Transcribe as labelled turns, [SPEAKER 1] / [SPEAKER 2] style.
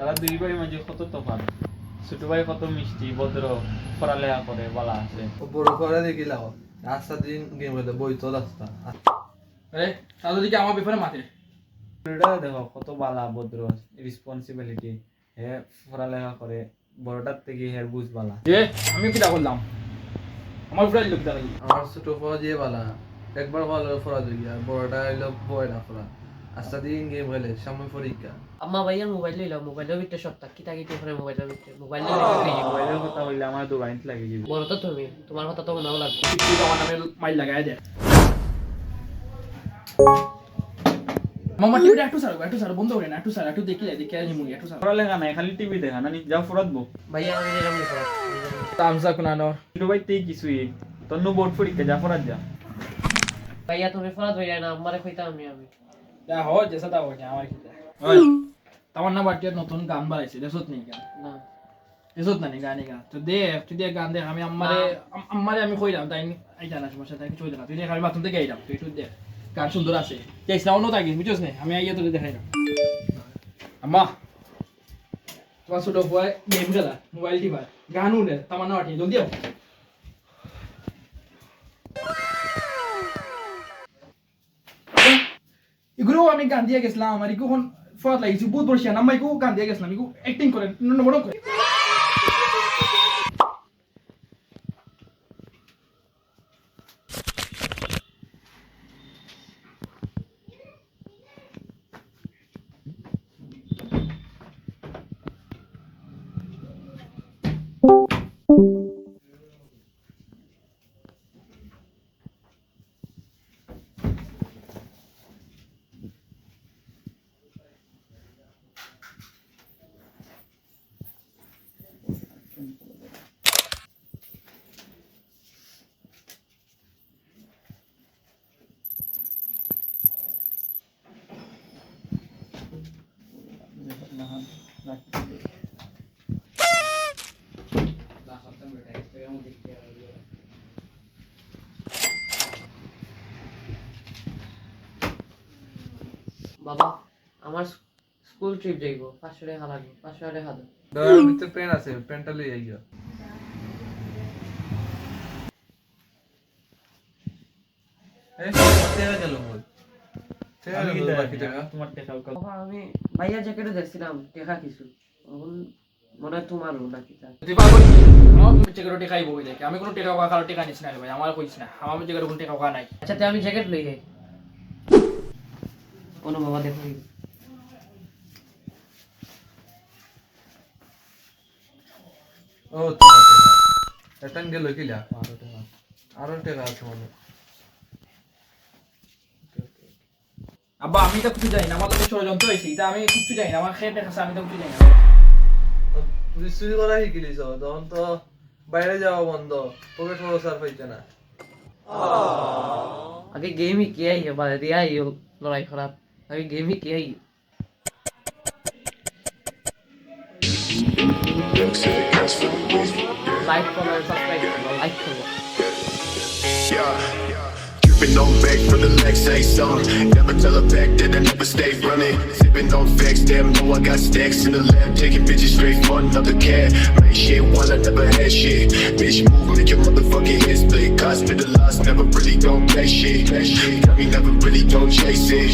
[SPEAKER 1] তারা দুই ভাই মাঝে কত তফাৎ। ছোট ভাই কত মিষ্টি ভদ্র, পড়ালেখা করে বলা আছে।
[SPEAKER 2] বড় করে দেখিলাও রাস্তা দিন গেম হইলে বইতো রাস্তা
[SPEAKER 3] আরে তাহলে দিকে আমার ব্যাপারে মাতে
[SPEAKER 1] ছোটটা দেখো কত বালা ভদ্র, রেসপন্সিবিলিটি, হে পড়ালেখা করে, বড়টার থেকে হের বুঝ বালা।
[SPEAKER 3] যে আমি কিটা করলাম আমার উপরে লোক দেখাই
[SPEAKER 2] আমার ছোট ফোয়া দিয়ে বালা একবার ভালো ফরা দিই আর বড়টা হইলো বয় না ফরা রাস্তা দিন গেম হইলে সামনে পরীক্ষা
[SPEAKER 4] আম্মা ভাইয়া মোবাইল লইলা মোবাইলের ভিতরে সপ্তাহ কিতা কিতা করে মোবাইলের ভিতরে মোবাইল
[SPEAKER 1] মোবাইলের কথা বললে আমার দু বাইন্ট লাগে যাবে।
[SPEAKER 4] বড় তো তুমি তোমার কথা তো মনেও লাগবে
[SPEAKER 3] তুই আমার নামে মাইল লাগাই দে মামা টিভিটা একটু স্যার বন্ধ করে না একটু স্যার একটু দেখি দেখি আর নিমুনি একটু স্যার
[SPEAKER 1] পড়ালেখা নাই, খালি টিভি দেখা না, যা ফুরাতবো।
[SPEAKER 4] ভাইয়া আমি এরকম নি করা
[SPEAKER 3] তামসা কোনানো
[SPEAKER 1] ছোট ভাই তেই কিছুই তন্ন বোর্ড পরীক্ষা যা ফরাত যা।
[SPEAKER 4] ভাইয়া তুমি ফরাত হইয়া না আমারে কইতা আমি
[SPEAKER 3] যা হো যেসা তা হো আমার কি ওই তোমার না বাটিয়া নতুন গান বানাইছে দেশত নেই গান
[SPEAKER 4] না
[SPEAKER 3] দেশত না নেই গানি গান তো দে তুই দে গান দে আমি আমারে আমি কইলাম তাই আই জানা সমস্যা তাই কিছু না তুই দে আমি বাথরুম থেকে আইলাম তুই একটু দে গান সুন্দর আছে যাইস না অন্য থাকি বুঝছস না আমি আইয়া তোকে দেখাইলাম আম্মা তোমার ছোট ভাই গেম খেলা মোবাইল টিপা গান উঠে তোমার না আটি জলদি আও এগুলো আমি গান দিয়ে গেছিলাম আমার ইকোখন ফরাত লাগিয়েছি বহুত বড় নাম্বার ইকো গান দিয়ে গেছিলাম ইকো অ্যাক্টিং করে বড় করে
[SPEAKER 4] বাবা আমার স্কুল ট্রিপ যাইবো 500 টাকা লাগবে 500 টাকা দাও
[SPEAKER 2] দয়ার ভিতরে পেন আছে পেনটা লই আইয়া তেরা গেল মোর তেরা
[SPEAKER 1] আমি কি
[SPEAKER 2] গেল
[SPEAKER 1] দেখ,
[SPEAKER 2] বাকি টাকা
[SPEAKER 1] তোমার টেকাও কল।
[SPEAKER 4] বাবা আমি ভাইয়া জ্যাকেটে দেখছিলাম টাকা কিছু এখন মনে হয় তোমারও নাকি তা
[SPEAKER 3] তুই পাগল আমার চেকের টেকা খাইবো ওই দেখে আমি কোনো টেকা কারো টেকা নিস না রে ভাই আমার কইছ না আমার চেকের কোনো টেকা নাই
[SPEAKER 4] আচ্ছা তে আমি জ্যাকেট লই যাই কোনো বাবা দেখো
[SPEAKER 2] ও তোমার টাকা এটান গেল কিলা 12 টাকা আরো টাকা আছে মনে
[SPEAKER 3] আব্বা আমি তো কিছু জানি না আমার তো ষড়যন্ত্র হয়েছে এটা আমি কিছু জানি না আমার খেয়ে দেখাচ্ছে আমি তো কিছু জানি না
[SPEAKER 2] তুই চুরি করা শিখিলিস তখন তো বাইরে যাওয়া বন্ধ পকেট খরচ আর পাইতে না
[SPEAKER 4] আগে গেমই কে আই বাদে দিয়া আই লড়াই খারাপ আগে গেমই কে আই লাইক কমেন্ট সাবস্ক্রাইব করো লাইক করো
[SPEAKER 5] Dripping on back from the Lex A song. Never tell her back that I never stay running. Sipping on facts, damn, know I got stacks in the lab. Taking bitches straight for another cat. Make shit while I never had shit. Bitch, move, make your motherfucking head split. Cost me the loss, never really gon' pay shit. Got me never really gon' chase it.